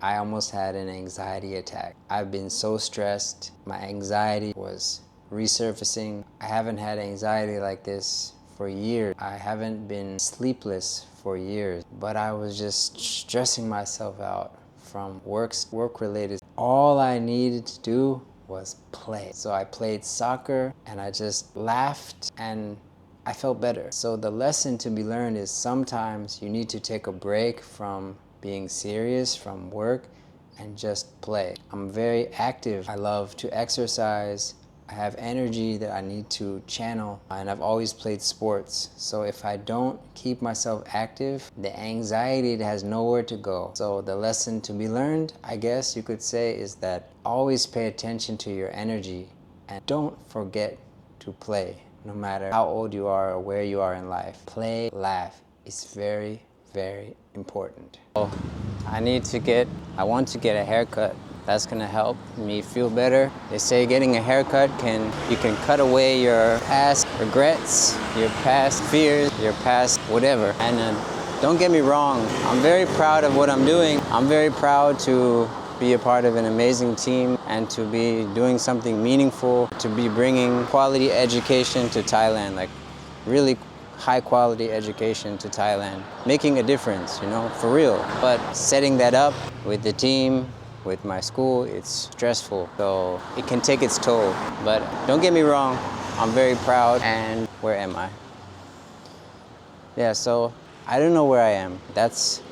I almost had an anxiety attack. I've been so stressed. My anxiety was resurfacing. I haven't had anxiety like this for years. I haven't been sleepless for years, but I was just stressing myself out from work related. All I needed to do was play. So I played soccer and I just laughed and I felt better. So the lesson to be learned is sometimes you need to take a break from being serious, from work, and just play. I'm very active. I love to exercise. I have energy that I need to channel, and I've always played sports. So if I don't keep myself active, the anxiety has nowhere to go. So the lesson to be learned, I guess you could say, is that always pay attention to your energy and don't forget to play. No matter how old you are or where you are in life, play, laugh. It's very, very important. Oh, I want to get a haircut. That's gonna help me feel better. They say getting a haircut you can cut away your past regrets, your past fears, your past whatever. And don't get me wrong, I'm very proud of what I'm doing. I'm very proud to be a part of an amazing team and to be doing something meaningful, to be bringing quality education to Thailand, like really high quality education to Thailand, making a difference, for real. But setting that up with the team, with my school, it's stressful, so it can take its toll. But don't get me wrong, I'm very proud. And where am I? Yeah, so I don't know where I am. That's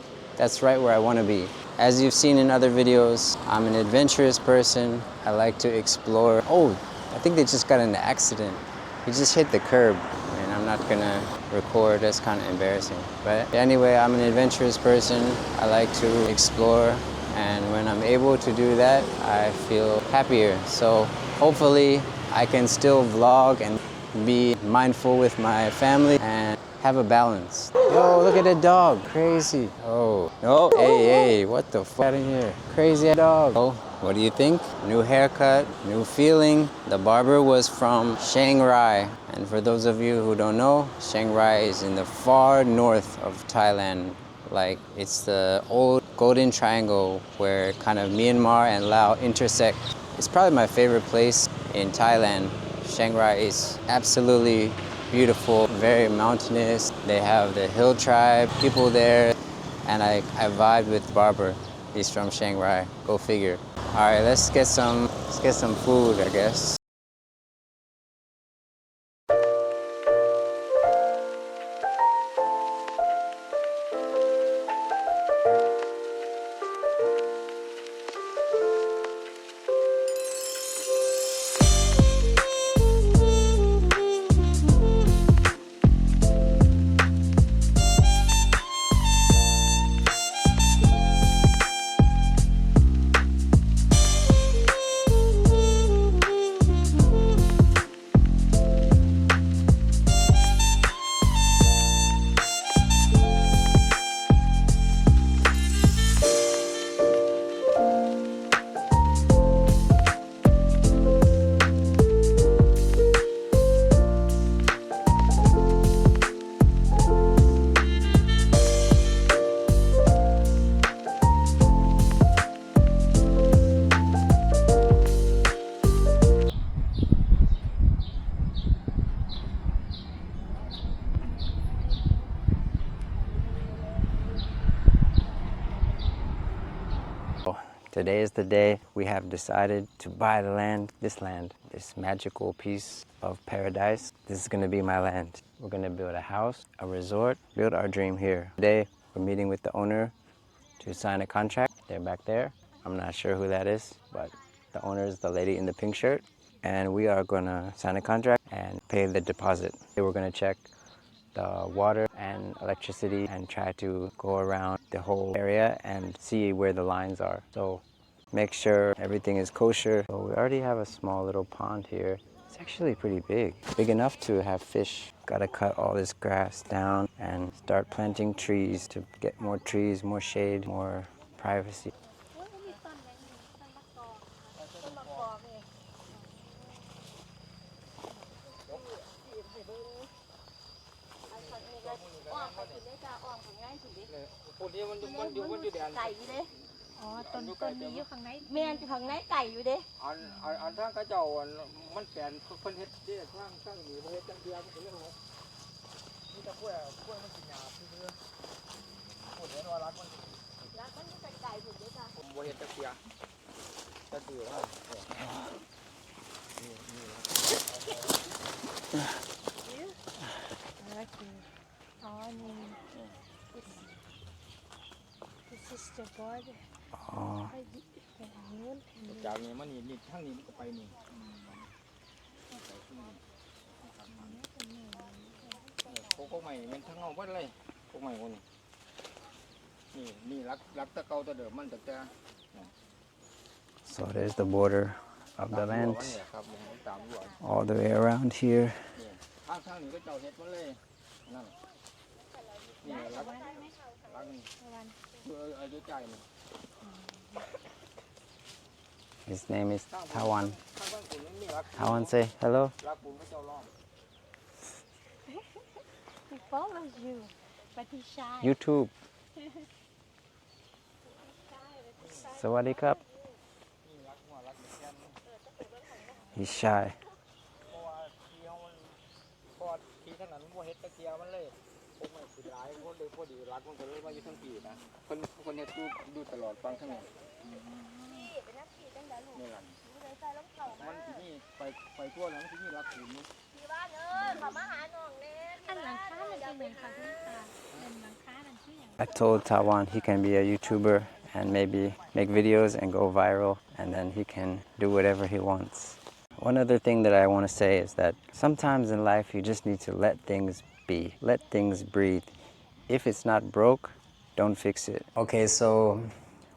right where I want to be. As you've seen in other videos, I'm an adventurous person. I like to explore. Oh, I think they just got in an accident. He just hit the curb, and I'm not gonna record. That's kind of embarrassing. But anyway, I'm an adventurous person. I like to explore, and when I'm able to do that, I feel happier. So hopefully I can still vlog and be mindful with my family and have a balance. Yo, look at that dog, crazy. Oh, no, hey, what the fuck out of here? Crazy dog. Oh, what do you think? New haircut, new feeling. The barber was from Chiang Rai. And for those of you who don't know, Chiang Rai is in the far north of Thailand. Like, it's the old Golden Triangle where kind of Myanmar and Laos intersect. It's probably my favorite place in Thailand. Chiang Rai is absolutely beautiful, very mountainous. They have the hill tribe people there, and I vibed with Barber. He's from Chiang Rai. Go figure. All right, let's get some food, I guess. Today is the day we have decided to buy the land, this magical piece of paradise. This is going to be my land. We're going to build a house, a resort, build our dream here. Today, we're meeting with the owner to sign a contract. They're back there. I'm not sure who that is, but the owner is the lady in the pink shirt. And we are going to sign a contract and pay the deposit. We're going to check the water and electricity and try to go around the whole area and see where the lines are. So make sure everything is kosher. So we already have a small little pond here. It's actually pretty big enough to have fish. Gotta cut all this grass down and start planting trees to get more trees, more shade, more privacy. อ๋อต้นนี้อยู่ข้างในแม่นข้างในไก่อยู่เด้อันทางเขาเจ้ามันแปลนเพิ่นเฮ็ดที่ทางนี้เฮ็ดจังเดียวมันเป็นเรื่องของนี่จะกล้วยมันสิหยาบซื่อๆพูดเห็นว่ารักมัน แล้วมันอยู่ไก่พุ่นเด้จ้ะ ผมบ่เฮ็ดจักเที่ยจะถือว่านี่ Okay. Oh, this is the border. อ๋อ จากนี้มันนี่ทางนี้มันก็ไปนี่โคกใหม่มันทั้งเอาเบิดเลยโคกใหม่คนนี่รักตะเกาตะเดิมมันตั้งแต่ So there's the border of the land ครับตามอยู่ all the way around here ทางนี้ก็เจ้าเฮ็ดมาเลยนั่นนี่รักนี่อายุใจนี่ His name is Tawan Tawan say hello รักบุญพระเจ้าล้อม He follows you, but he's shy. YouTube สวัสดีครับ He's shy เพราะว่าที่ขนาดมันบ่เฮ็ดตะเกียมันเลยพวกมันสิหลายคนเลยพอดีรักมันก็เลยมาอยู่ทั้งปีนะคนเฮ็ดดูตลอดฟังทั้งนั้น พี่เป็นน้ำพี่จังได๋ลูก นี่ล่ะ อยู่ในใจลงเข่า มันที่นี่ไปทั่วแล้วมันที่นี่รักถึง พี่ว่าเขามาหาน้องแน่ อันหลังคามันเป็นอย่างค่ะพี่ตาเป็นหลังคานั่นชื่ออย่าง I told Tawan he can be a YouTuber and maybe make videos and go viral and then he can do whatever he wants. One other thing that I want to say is that sometimes in life you just need to let things be, let things breathe. If it's not broke, don't fix it. Okay, so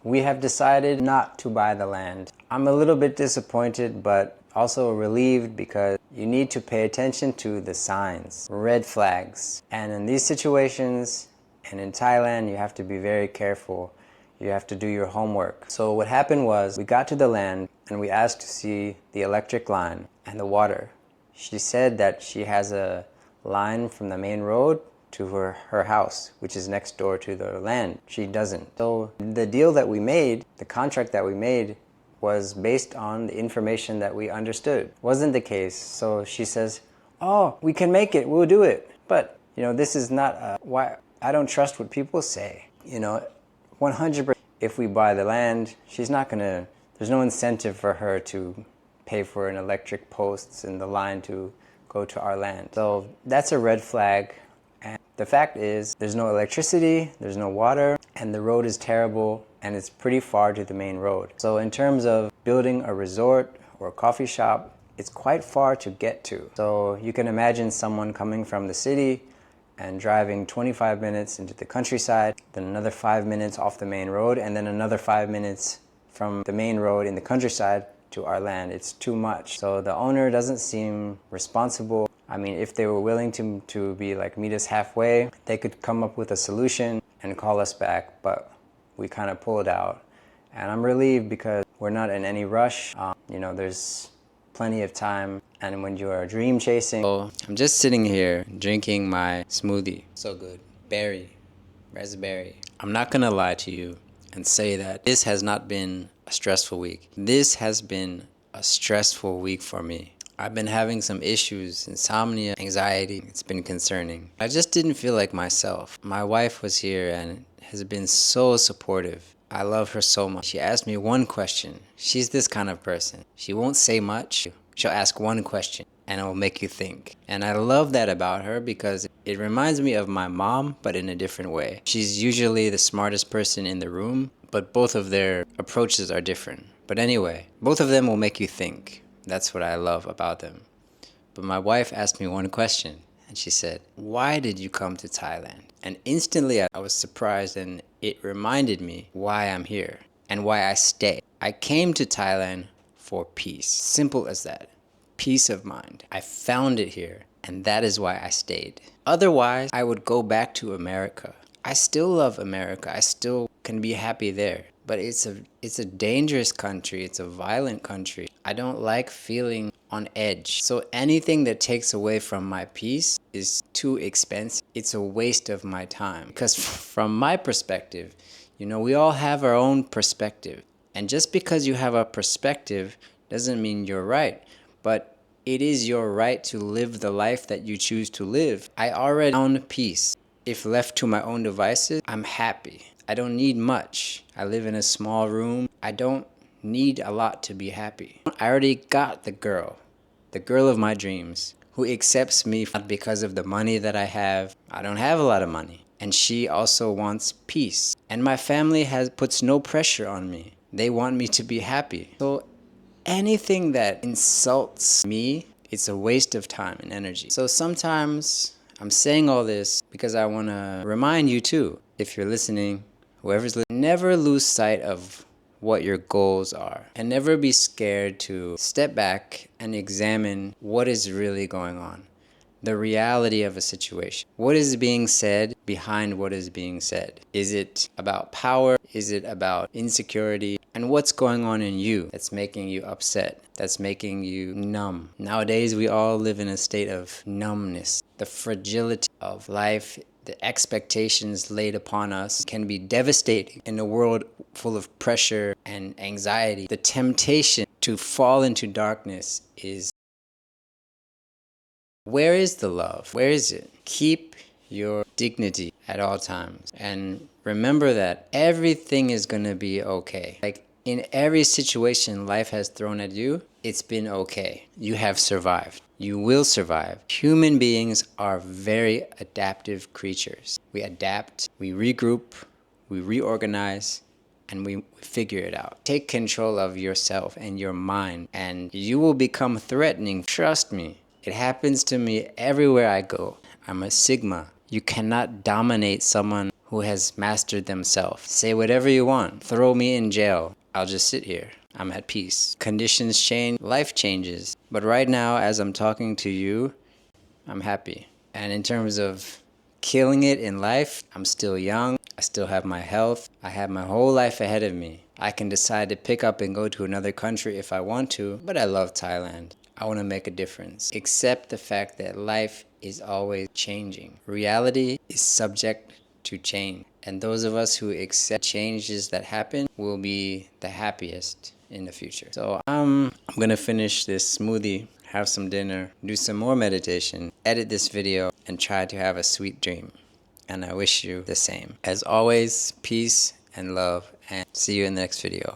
we have decided not to buy the land. I'm a little bit disappointed, but also relieved because you need to pay attention to the signs, red flags. And in these situations, and in Thailand, you have to be very careful. You have to do your homework. So what happened was we got to the land and we asked to see the electric line and the water. She said that she has a line from the main road to her house, which is next door to the land. She doesn't. So the deal that we made, the contract that we made, was based on the information that we understood. Wasn't the case. So she says, oh, we can make it, we'll do it. But, this is not why I don't trust what people say. 100%. If we buy the land, there's no incentive for her to pay for an electric posts and the line to go to our land. So that's a red flag. And the fact is, there's no electricity, there's no water, and the road is terrible, and it's pretty far to the main road. So in terms of building a resort or a coffee shop, it's quite far to get to. So you can imagine someone coming from the city and driving 25 minutes into the countryside, then another 5 minutes off the main road, and then another 5 minutes from the main road in the countryside to our land. It's too much. So the owner doesn't seem responsible. I mean, if they were willing to be like meet us halfway, they could come up with a solution and call us back, but we kind of pulled out. And I'm relieved because we're not in any rush. There's plenty of time. And when you are dream chasing, I'm just sitting here drinking my smoothie. So good. Berry, raspberry. I'm not gonna lie to you and say that this has not been a stressful week. This has been a stressful week for me. I've been having some issues, insomnia, anxiety. It's been concerning. I just didn't feel like myself. My wife was here and has been so supportive. I love her so much. She asked me one question. She's this kind of person. She won't say much. She'll ask one question and it will make you think. And I love that about her because it reminds me of my mom, but in a different way. She's usually the smartest person in the room, but both of their approaches are different. But anyway, both of them will make you think. That's what I love about them. But my wife asked me one question and she said, "Why did you come to Thailand?" And instantly I was surprised and it reminded me why I'm here and why I stay. I came to Thailand for peace. Simple as that. Peace of mind. I found it here and that is why I stayed. Otherwise, I would go back to America. I still love America. I still can be happy there. But it's a dangerous country. It's a violent country. I don't like feeling on edge. So anything that takes away from my peace is too expensive. It's a waste of my time. Because from my perspective, You know, we all have our own perspective. And just because you have a perspective doesn't mean you're right. But it is your right to live the life that you choose to live. I already found peace. If left to my own devices, I'm happy. I don't need much. I live in a small room. I don't need a lot to be happy. I already got the girl of my dreams, who accepts me not because of the money that I have. I don't have a lot of money. And she also wants peace. And my family puts no pressure on me. They want me to be happy. So anything that insults me, it's a waste of time and energy. So sometimes I'm saying all this because I want to remind you too, if you're listening, whoever's listening, never lose sight of what your goals are, and never be scared to step back and examine what is really going on, the reality of a situation. What is being said behind what is being said? Is it about power? Is it about insecurity? And what's going on in you that's making you upset, that's making you numb? Nowadays, we all live in a state of numbness. The fragility of life, the expectations laid upon us can be devastating in a world full of pressure and anxiety. The temptation to fall into darkness is, where is the love? Where is it? Keep your dignity at all times. And remember that everything is going to be okay. Like in every situation life has thrown at you, it's been okay. You have survived. You will survive. Human beings are very adaptive creatures. We adapt, we regroup, we reorganize, and we figure it out. Take control of yourself and your mind, and you will become threatening. Trust me. It happens to me everywhere I go. I'm a Sigma. You cannot dominate someone who has mastered themselves. Say whatever you want. Throw me in jail. I'll just sit here. I'm at peace. Conditions change, life changes. But right now, as I'm talking to you, I'm happy. And in terms of killing it in life, I'm still young. I still have my health. I have my whole life ahead of me. I can decide to pick up and go to another country if I want to, but I love Thailand. I want to make a difference. Accept the fact that life is always changing. Reality is subject to change. And those of us who accept changes that happen will be the happiest in the future. So I'm going to finish this smoothie, have some dinner, do some more meditation, edit this video, and try to have a sweet dream. And I wish you the same. As always, peace and love, and see you in the next video.